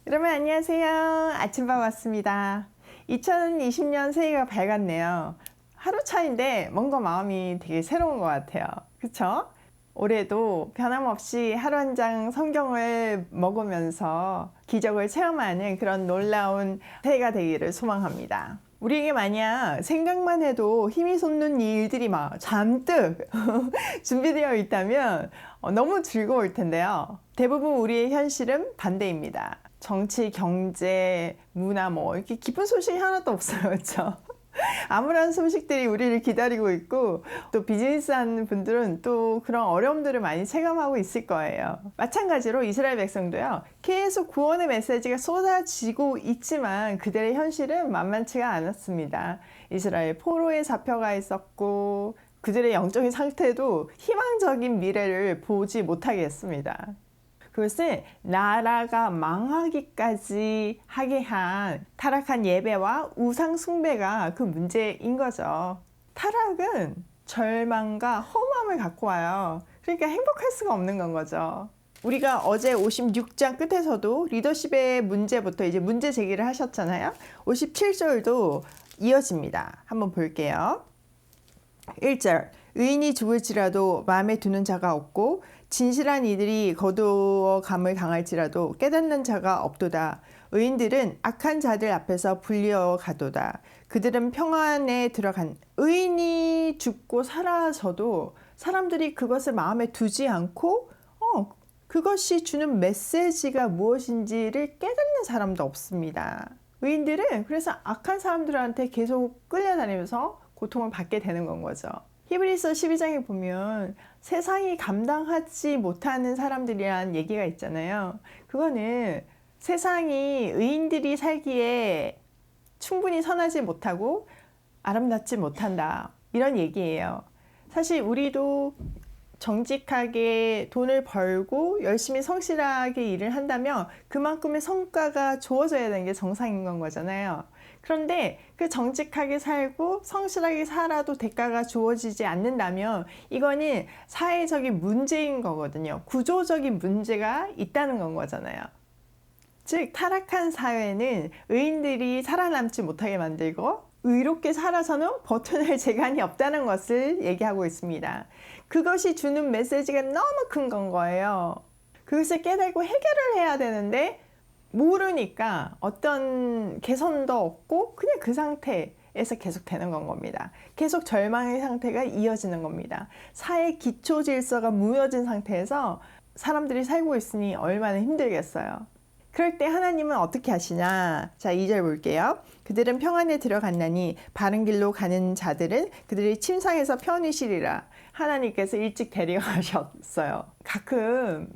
여러분 안녕하세요. 아침밥 왔습니다. 2020년 새해가 밝았네요. 하루 차인데 뭔가 마음이 되게 새로운 것 같아요. 그쵸? 올해도 변함없이 하루 한 장 성경을 먹으면서 기적을 체험하는 그런 놀라운 새해가 되기를 소망합니다. 우리에게 만약 생각만 해도 힘이 솟는 일들이 막 잔뜩 준비되어 있다면 너무 즐거울 텐데요. 대부분 우리의 현실은 반대입니다. 정치, 경제, 문화 이렇게 기쁜 소식이 하나도 없어요. 그렇죠? 암울한 소식들이 우리를 기다리고 있고 또 비즈니스 하는 분들은 또 그런 어려움들을 많이 체감하고 있을 거예요. 마찬가지로 이스라엘 백성도요. 계속 구원의 메시지가 쏟아지고 있지만 그들의 현실은 만만치가 않았습니다. 이스라엘 포로에 잡혀가 있었고 그들의 영적인 상태도 희망적인 미래를 보지 못하게 했습니다. 그것은 나라가 망하기까지 하게 한 타락한 예배와 우상 숭배가 그 문제인 거죠. 타락은 절망과 허무함을 갖고 와요. 그러니까 행복할 수가 없는 건 거죠. 우리가 어제 56장 끝에서도 리더십의 문제부터 이제 문제 제기를 하셨잖아요. 57절도 이어집니다. 한번 볼게요. 1절 의인이 죽을지라도 마음에 두는 자가 없고 진실한 이들이 거두어감을 당할지라도 깨닫는 자가 없도다. 의인들은 악한 자들 앞에서 불리어 가도다. 그들은 평안에 들어간 의인이 죽고 사라져도 사람들이 그것을 마음에 두지 않고 그것이 주는 메시지가 무엇인지를 깨닫는 사람도 없습니다. 의인들은 그래서 악한 사람들한테 계속 끌려다니면서 고통을 받게 되는 건 거죠. 히브리서 12장에 보면 세상이 감당하지 못하는 사람들이란 얘기가 있잖아요. 그거는 세상이 의인들이 살기에 충분히 선하지 못하고 아름답지 못한다. 이런 얘기예요. 사실 우리도 정직하게 돈을 벌고 열심히 성실하게 일을 한다면 그만큼의 성과가 주어져야 되는 게 정상인 건 거잖아요. 그런데 그 정직하게 살고 성실하게 살아도 대가가 주어지지 않는다면 이거는 사회적인 문제인 거거든요. 구조적인 문제가 있다는 건 거잖아요. 즉 타락한 사회는 의인들이 살아남지 못하게 만들고 의롭게 살아서는 버텨낼 재간이 없다는 것을 얘기하고 있습니다. 그것이 주는 메시지가 너무 큰 건 거예요. 그것을 깨달고 해결을 해야 되는데 모르니까 어떤 개선도 없고 그냥 그 상태에서 계속 되는 건 겁니다. 계속 절망의 상태가 이어지는 겁니다. 사회 기초 질서가 무너진 상태에서 사람들이 살고 있으니 얼마나 힘들겠어요. 그럴 때 하나님은 어떻게 하시냐? 자, 2절 볼게요. 그들은 평안에 들어갔나니 바른 길로 가는 자들은 그들의 침상에서 편히 쉬리라. 하나님께서 일찍 데려가셨어요. 가끔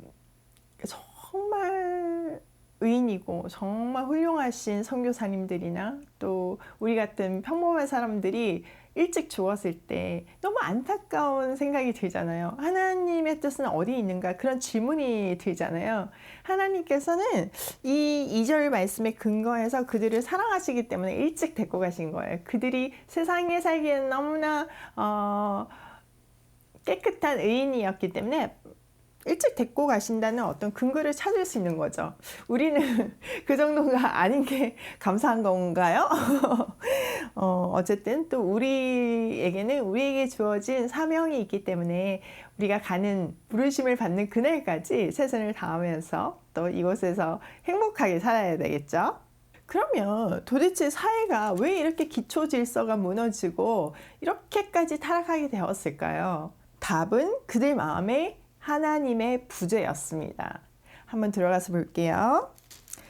정말 의인이고 정말 훌륭하신 선교사님들이나 또 우리 같은 평범한 사람들이 일찍 죽었을 때 너무 안타까운 생각이 들잖아요. 하나님의 뜻은 어디 있는가? 그런 질문이 들잖아요. 하나님께서는 이 2절 말씀에 근거해서 그들을 사랑하시기 때문에 일찍 데리고 가신 거예요. 그들이 세상에 살기에는 너무나 깨끗한 의인이었기 때문에 일찍 데리고 가신다는 어떤 근거를 찾을 수 있는 거죠. 우리는 그 정도가 아닌 게 감사한 건가요? 어쨌든 또 우리에게 주어진 사명이 있기 때문에 우리가 가는 부르심을 받는 그날까지 최선을 다하면서 또 이곳에서 행복하게 살아야 되겠죠. 그러면 도대체 사회가 왜 이렇게 기초 질서가 무너지고 이렇게까지 타락하게 되었을까요? 답은 그들 마음에 하나님의 부재였습니다. 한번 들어가서 볼게요.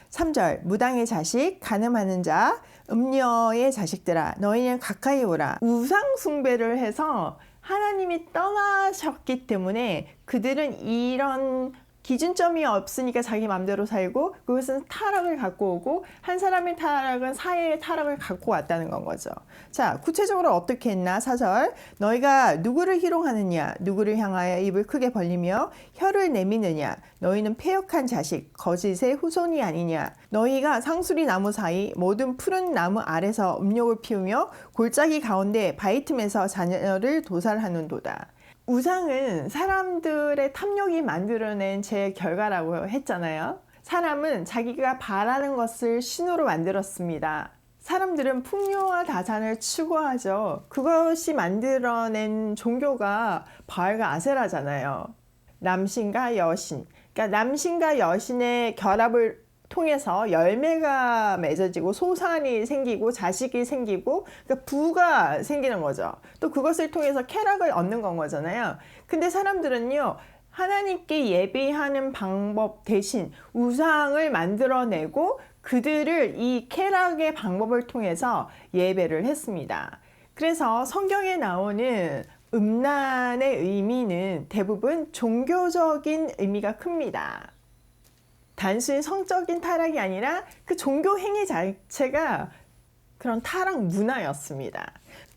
3절 무당의 자식, 간음하는 자, 음녀의 자식들아 너희는 가까이 오라. 우상 숭배를 해서 하나님이 떠나셨기 때문에 그들은 이런 기준점이 없으니까 자기 마음대로 살고 그것은 타락을 갖고 오고 한 사람의 타락은 사회의 타락을 갖고 왔다는 건 거죠. 자, 구체적으로 어떻게 했나? 4절 너희가 누구를 희롱하느냐? 누구를 향하여 입을 크게 벌리며 혀를 내미느냐? 너희는 패역한 자식, 거짓의 후손이 아니냐? 너희가 상수리 나무 사이 모든 푸른 나무 아래서 음욕을 피우며 골짜기 가운데 바위 틈에서 자녀를 도살하는도다. 우상은 사람들의 탐욕이 만들어낸 죄의 결과라고 했잖아요. 사람은 자기가 바라는 것을 신호로 만들었습니다. 사람들은 풍요와 다산을 추구하죠. 그것이 만들어낸 종교가 바알과 아세라잖아요. 남신과 여신. 그러니까 남신과 여신의 결합을 통해서 열매가 맺어지고 소산이 생기고 자식이 생기고 그러니까 부가 생기는 거죠. 또 그것을 통해서 쾌락을 얻는 건 거잖아요. 근데 사람들은요, 하나님께 예배하는 방법 대신 우상을 만들어내고 그들을 이 쾌락의 방법을 통해서 예배를 했습니다. 그래서 성경에 나오는 음란의 의미는 대부분 종교적인 의미가 큽니다. 단순히 성적인 타락이 아니라 그 종교 행위 자체가 그런 타락 문화였습니다.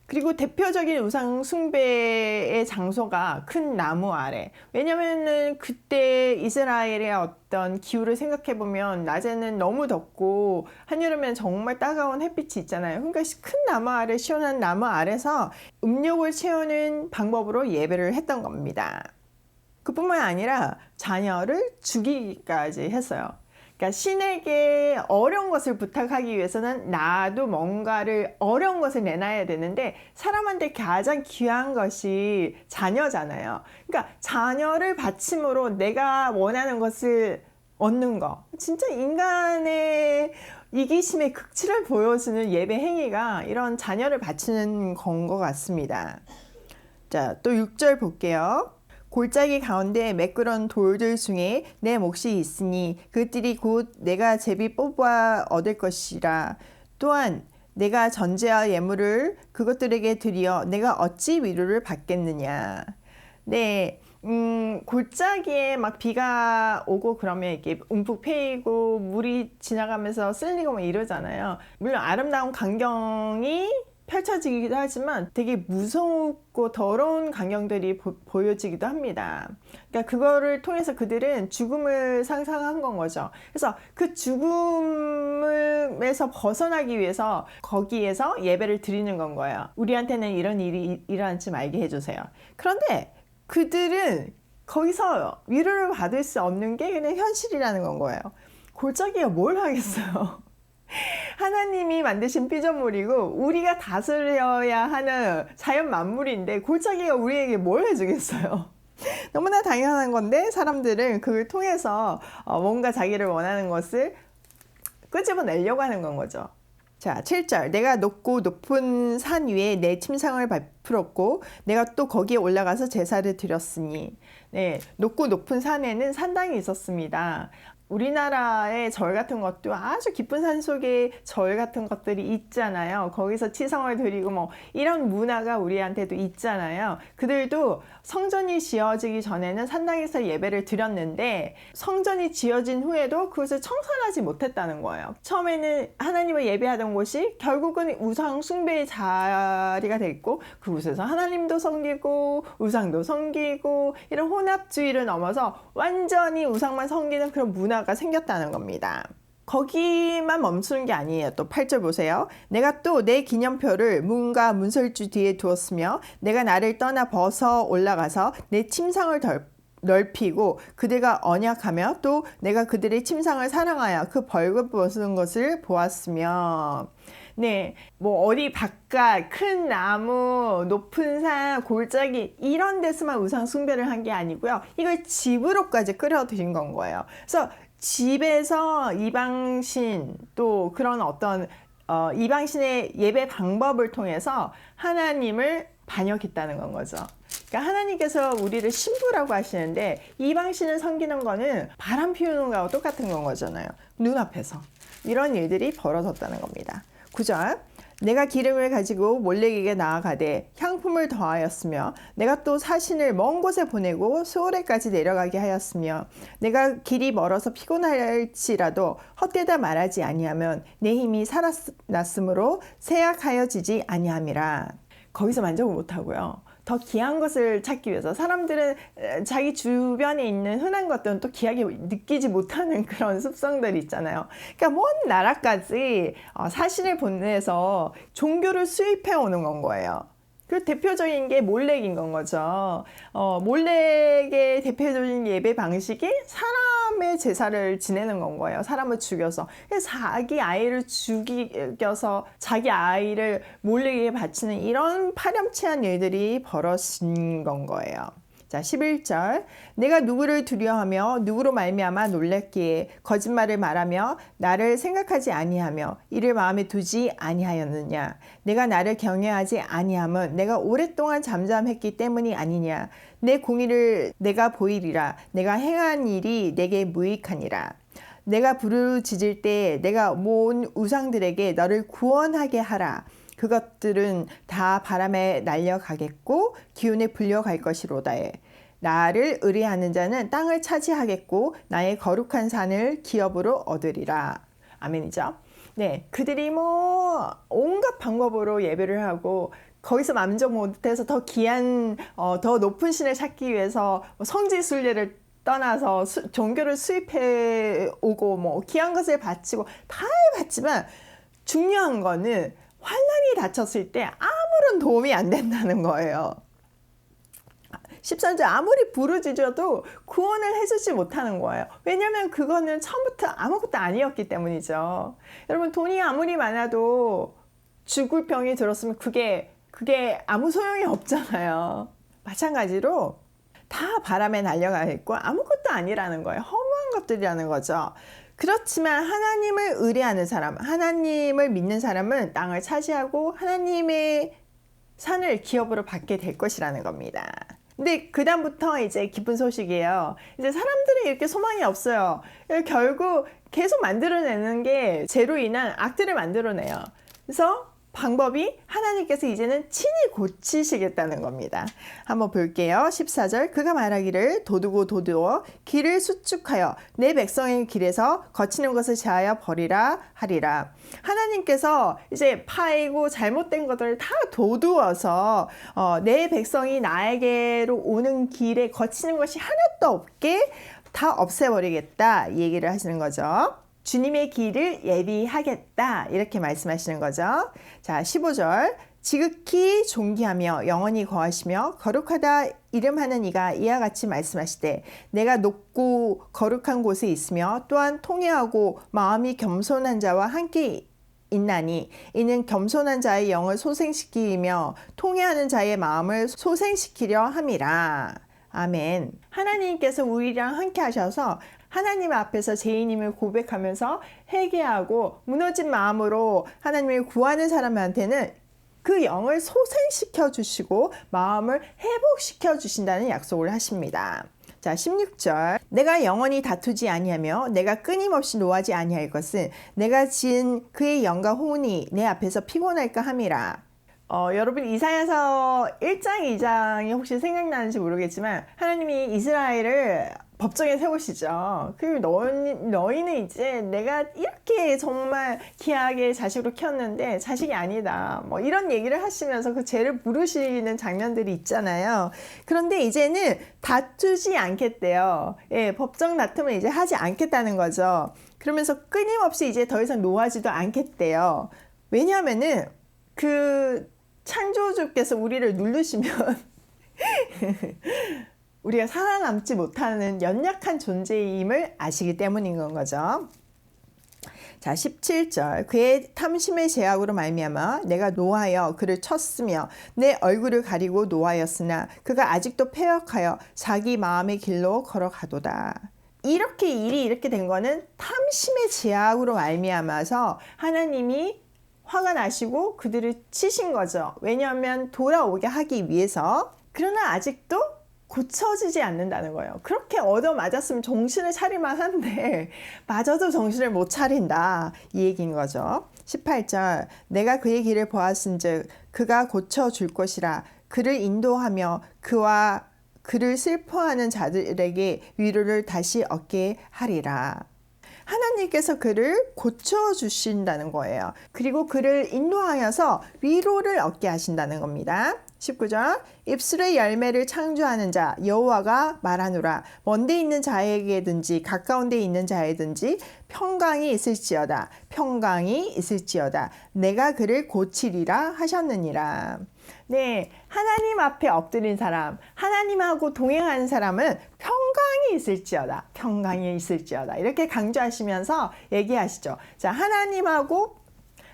그리고 대표적인 우상 숭배의 장소가 큰 나무 아래. 왜냐면은 그때 이스라엘의 어떤 기후를 생각해 보면 낮에는 너무 덥고 한여름엔 정말 따가운 햇빛이 있잖아요. 그러니까 큰 나무 아래, 시원한 나무 아래서 음욕을 채우는 방법으로 예배를 했던 겁니다. 그뿐만 아니라 자녀를 죽이기까지 했어요. 그러니까 신에게 어려운 것을 부탁하기 위해서는 나도 뭔가를 어려운 것을 내놔야 되는데 사람한테 가장 귀한 것이 자녀잖아요. 그러니까 자녀를 바침으로 내가 원하는 것을 얻는 거. 진짜 인간의 이기심의 극치를 보여주는 예배 행위가 이런 자녀를 바치는 건 것 같습니다. 자, 또 6절 볼게요. 골짜기 가운데 매끄러운 돌들 중에 내 몫이 있으니 그들이 곧 내가 제비 뽑아 얻을 것이라. 또한 내가 전제와 예물을 그것들에게 드리어 내가 어찌 위로를 받겠느냐. 네, 골짜기에 막 비가 오고 그러면 이렇게 움푹 패이고 물이 지나가면서 쓸리고 막 이러잖아요. 물론 아름다운 광경이 펼쳐지기도 하지만 되게 무섭고 더러운 광경들이 보여지기도 합니다. 그러니까 그거를 통해서 그들은 죽음을 상상한 건 거죠. 그래서 그 죽음에서 벗어나기 위해서 거기에서 예배를 드리는 건 거예요. 우리한테는 이런 일이 일어나지 말게 해주세요. 그런데 그들은 거기서 위로를 받을 수 없는 게 그냥 현실이라는 건 거예요. 골짜기가 뭘 하겠어요. 하나님이 만드신 피조물이고 우리가 다스려야 하는 자연 만물인데 골짜기가 우리에게 뭘 해주겠어요. 너무나 당연한 건데 사람들은 그걸 통해서 뭔가 자기를 원하는 것을 끄집어내려고 하는 건 거죠. 자, 7절. 내가 높고 높은 산 위에 내 침상을 베풀었고 내가 또 거기에 올라가서 제사를 드렸으니. 네, 높고 높은 산에는 산당이 있었습니다. 우리나라의 절 같은 것도 아주 깊은 산 속에 절 같은 것들이 있잖아요. 거기서 치성을 드리고 뭐 이런 문화가 우리한테도 있잖아요. 그들도 성전이 지어지기 전에는 산당에서 예배를 드렸는데 성전이 지어진 후에도 그것을 청산하지 못했다는 거예요. 처음에는 하나님을 예배하던 곳이 결국은 우상 숭배의 자리가 됐고 그곳에서 하나님도 섬기고 우상도 섬기고 이런 혼합주의를 넘어서 완전히 우상만 섬기는 그런 문화가 생겼다는 겁니다. 거기만 멈추는 게 아니에요. 또 8절 보세요. 내가 또 내 기념표를 문과 문설주 뒤에 두었으며 내가 나를 떠나 벗어 올라가서 내 침상을 넓히고 그들과 언약하며 또 내가 그들의 침상을 사랑하여 그 벌거벗은 것을 보았으며. 네, 뭐 어디 바깥 큰 나무, 높은 산, 골짜기 이런 데서만 우상 숭배를 한 게 아니고요. 이걸 집으로까지 끌어들인 건 거예요. 그래서 집에서 이방신 또 그런 어떤 이방신의 예배 방법을 통해서 하나님을 반역했다는 건 거죠. 그러니까 하나님께서 우리를 신부라고 하시는데 이방신을 섬기는 거는 바람 피우는 거하고 똑같은 건 거잖아요. 눈앞에서 이런 일들이 벌어졌다는 겁니다. 9절. 내가 기름을 가지고 몰렉에게 나아가되 향품을 더하였으며 내가 또 사신을 먼 곳에 보내고 수오레까지 내려가게 하였으며 내가 길이 멀어서 피곤할지라도 헛되다 말하지 아니하면 내 힘이 살아났으므로 쇠약하여지지 아니함이라. 거기서 만족을 못하고요. 더 귀한 것을 찾기 위해서 사람들은 자기 주변에 있는 흔한 것들은 또 귀하게 느끼지 못하는 그런 습성들이 있잖아요. 그러니까 먼 나라까지 사신을 보내서 종교를 수입해 오는 건 거예요. 그 대표적인 게 몰렉인 건 거죠. 몰렉의 대표적인 예배 방식이 사람의 제사를 지내는 건 거예요. 사람을 죽여서. 자기 아이를 죽여서 자기 아이를 몰렉에게 바치는 이런 파렴치한 일들이 벌어진 건 거예요. 자, 11절. 내가 누구를 두려워하며 누구로 말미암아 놀랐기에 거짓말을 말하며 나를 생각하지 아니하며 이를 마음에 두지 아니하였느냐. 내가 나를 경외하지 아니함은 내가 오랫동안 잠잠했기 때문이 아니냐. 내 공의를 내가 보이리라. 내가 행한 일이 내게 무익하니라. 내가 부르짖을 때 내가 모은 우상들에게 너를 구원하게 하라. 그것들은 다 바람에 날려가겠고 기운에 불려갈 것이로다에. 나를 의뢰하는 자는 땅을 차지하겠고 나의 거룩한 산을 기업으로 얻으리라. 아멘이죠. 네, 그들이 온갖 방법으로 예배를 하고 거기서 만족 못해서 더 귀한 더 높은 신을 찾기 위해서 성지순례를 떠나서 종교를 수입해 오고 귀한 것을 바치고 다 해봤지만 중요한 거는 환난이 닥쳤을 때 아무런 도움이 안 된다는 거예요. 13절 아무리 부르짖어도 구원을 해주지 못하는 거예요. 왜냐하면 그거는 처음부터 아무것도 아니었기 때문이죠. 여러분 돈이 아무리 많아도 죽을 병이 들었으면 그게 아무 소용이 없잖아요. 마찬가지로 다 바람에 날려가겠고 아무것도 아니라는 거예요. 허무한 것들이라는 거죠. 그렇지만 하나님을 의뢰하는 사람, 하나님을 믿는 사람은 땅을 차지하고 하나님의 산을 기업으로 받게 될 것이라는 겁니다. 근데 그 다음부터 이제 기쁜 소식이에요. 이제 사람들이 이렇게 소망이 없어요. 결국 계속 만들어내는 게 죄로 인한 악들을 만들어내요. 그래서 방법이 하나님께서 이제는 친히 고치시겠다는 겁니다. 한번 볼게요. 14절 그가 말하기를 도두어 길을 수축하여 내 백성의 길에서 거치는 것을 제하여 버리라 하리라. 하나님께서 이제 파이고 잘못된 것들을 다 도두어서 내 백성이 나에게로 오는 길에 거치는 것이 하나도 없게 다 없애버리겠다 이 얘기를 하시는 거죠. 주님의 길을 예비하겠다 이렇게 말씀하시는 거죠. 자, 15절 지극히 존귀하며 영원히 거하시며 거룩하다 이름하는 이가 이와 같이 말씀하시되 내가 높고 거룩한 곳에 있으며 또한 통회하고 마음이 겸손한 자와 함께 있나니 이는 겸손한 자의 영을 소생시키며 통회하는 자의 마음을 소생시키려 함이라. 아멘. 하나님께서 우리랑 함께 하셔서 하나님 앞에서 죄인임을 고백하면서 회개하고 무너진 마음으로 하나님을 구하는 사람한테는 그 영을 소생시켜 주시고 마음을 회복시켜 주신다는 약속을 하십니다. 자, 16절 내가 영원히 다투지 아니하며 내가 끊임없이 노하지 아니할 것은 내가 지은 그의 영과 혼이 내 앞에서 피곤할까 함이라. 여러분 이사야서 1장 2장이 혹시 생각나는지 모르겠지만 하나님이 이스라엘을 법정에 세우시죠. 너희는 이제 내가 이렇게 정말 귀하게 자식으로 키웠는데 자식이 아니다. 이런 얘기를 하시면서 그 죄를 부르시는 장면들이 있잖아요. 그런데 이제는 다투지 않겠대요. 예, 법정 다툼을 이제 하지 않겠다는 거죠. 그러면서 끊임없이 이제 더 이상 노하지도 않겠대요. 왜냐하면은 그 창조주께서 우리를 누르시면 우리가 살아남지 못하는 연약한 존재임을 아시기 때문인 건 거죠. 자, 17절 그의 탐심의 제약으로 말미암아 내가 노하여 그를 쳤으며 내 얼굴을 가리고 노하였으나 그가 아직도 패역하여 자기 마음의 길로 걸어가도다. 일이 이렇게 된 거는 탐심의 제약으로 말미암아서 하나님이 화가 나시고 그들을 치신 거죠. 왜냐하면 돌아오게 하기 위해서. 그러나 아직도 고쳐지지 않는다는 거예요. 그렇게 얻어맞았으면 정신을 차릴만 한데 맞아도 정신을 못 차린다 이 얘기인 거죠. 18절 내가 그의 길을 보았은즉 그가 고쳐줄 것이라. 그를 인도하며 그와 그를 슬퍼하는 자들에게 위로를 다시 얻게 하리라. 하나님께서 그를 고쳐주신다는 거예요. 그리고 그를 인도하여서 위로를 얻게 하신다는 겁니다. 19절 입술의 열매를 창조하는 자 여호와가 말하노라. 먼데 있는 자에게든지 가까운 데 있는 자에든지 평강이 있을지어다. 평강이 있을지어다. 내가 그를 고치리라 하셨느니라. 네, 하나님 앞에 엎드린 사람, 하나님하고 동행하는 사람은 평강이 있을지어다, 평강이 있을지어다. 이렇게 강조하시면서 얘기하시죠. 자,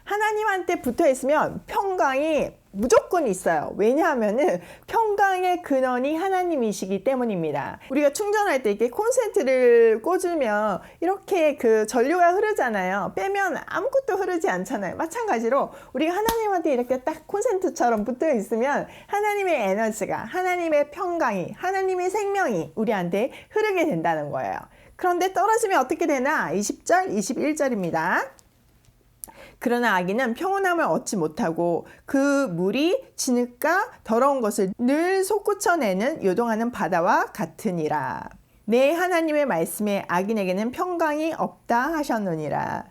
하나님한테 붙어 있으면 평강이 무조건 있어요. 왜냐하면은 평강의 근원이 하나님이시기 때문입니다. 우리가 충전할 때 이렇게 콘센트를 꽂으면 이렇게 그 전류가 흐르잖아요. 빼면 아무것도 흐르지 않잖아요. 마찬가지로 우리가 하나님한테 이렇게 딱 콘센트처럼 붙어 있으면 하나님의 에너지가, 하나님의 평강이, 하나님의 생명이 우리한테 흐르게 된다는 거예요. 그런데 떨어지면 어떻게 되나? 20절, 21절입니다. 그러나 악인은 평온함을 얻지 못하고 그 물이 진흙과 더러운 것을 늘 솟구쳐내는 요동하는 바다와 같으니라. 내 하나님의 말씀에 악인에게는 평강이 없다 하셨느니라.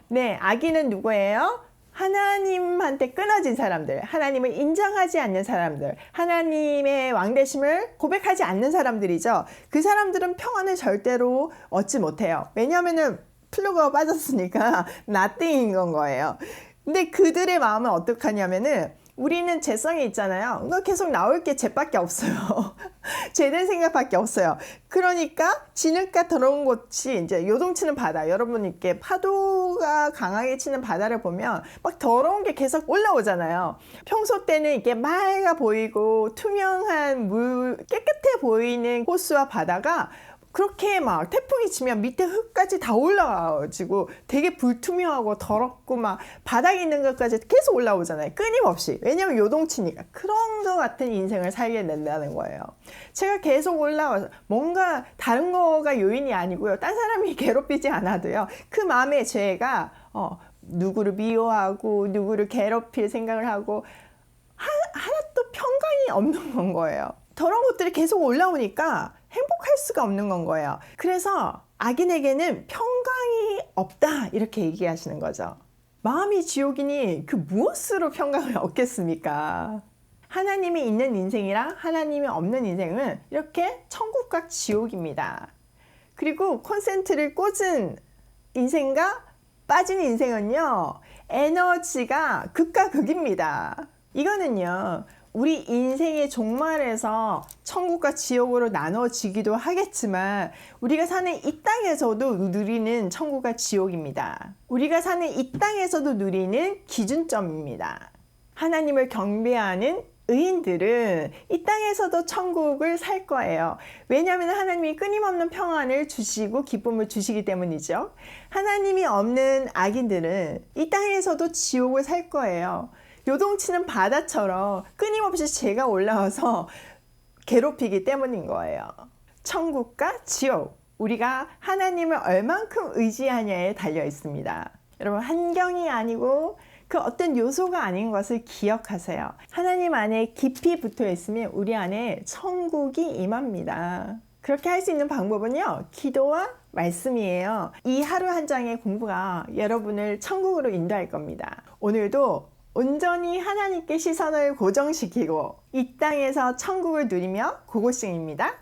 네, 악인은 누구예요? 하나님한테 끊어진 사람들, 하나님을 인정하지 않는 사람들, 하나님의 왕되심을 고백하지 않는 사람들이죠. 그 사람들은 평안을 절대로 얻지 못해요. 왜냐하면은 플러그가 빠졌으니까 nothing인 건 거예요. 근데 그들의 마음은 어떡하냐면은 우리는 죄성이 있잖아요. 그거 계속 나올 게 죄밖에 없어요. 죄된 생각밖에 없어요. 그러니까 진흙과 더러운 곳이 이제 요동치는 바다. 여러분 이렇게 파도가 강하게 치는 바다를 보면 막 더러운 게 계속 올라오잖아요. 평소 때는 이게 맑아 보이고 투명한 물, 깨끗해 보이는 호수와 바다가 그렇게 막 태풍이 치면 밑에 흙까지 다 올라와가지고 되게 불투명하고 더럽고 막 바닥에 있는 것까지 계속 올라오잖아요. 끊임없이. 왜냐면 요동치니까. 그런 것 같은 인생을 살게 된다는 거예요. 제가 계속 올라와서 뭔가 다른 거가 요인이 아니고요. 딴 사람이 괴롭히지 않아도요. 그 마음의 죄가 누구를 미워하고 누구를 괴롭힐 생각을 하고 하나도 평강이 없는 건 거예요. 더러운 것들이 계속 올라오니까 행복할 수가 없는 건 거예요. 그래서 악인에게는 평강이 없다 이렇게 얘기하시는 거죠. 마음이 지옥이니 그 무엇으로 평강을 얻겠습니까? 하나님이 있는 인생이랑 하나님이 없는 인생은 이렇게 천국과 지옥입니다. 그리고 콘센트를 꽂은 인생과 빠진 인생은요, 에너지가 극과 극입니다. 이거는요, 우리 인생의 종말에서 천국과 지옥으로 나눠지기도 하겠지만 우리가 사는 이 땅에서도 누리는 천국과 지옥입니다. 우리가 사는 이 땅에서도 누리는 기준점입니다. 하나님을 경배하는 의인들은 이 땅에서도 천국을 살 거예요. 왜냐하면 하나님이 끊임없는 평안을 주시고 기쁨을 주시기 때문이죠. 하나님이 없는 악인들은 이 땅에서도 지옥을 살 거예요. 요동치는 바다처럼 끊임없이 죄가 올라와서 괴롭히기 때문인 거예요. 천국과 지옥, 우리가 하나님을 얼만큼 의지하냐에 달려 있습니다. 여러분, 환경이 아니고 그 어떤 요소가 아닌 것을 기억하세요. 하나님 안에 깊이 붙어 있으면 우리 안에 천국이 임합니다. 그렇게 할 수 있는 방법은요, 기도와 말씀이에요. 이 하루 한 장의 공부가 여러분을 천국으로 인도할 겁니다. 오늘도 온전히 하나님께 시선을 고정시키고 이 땅에서 천국을 누리며 고고싱입니다.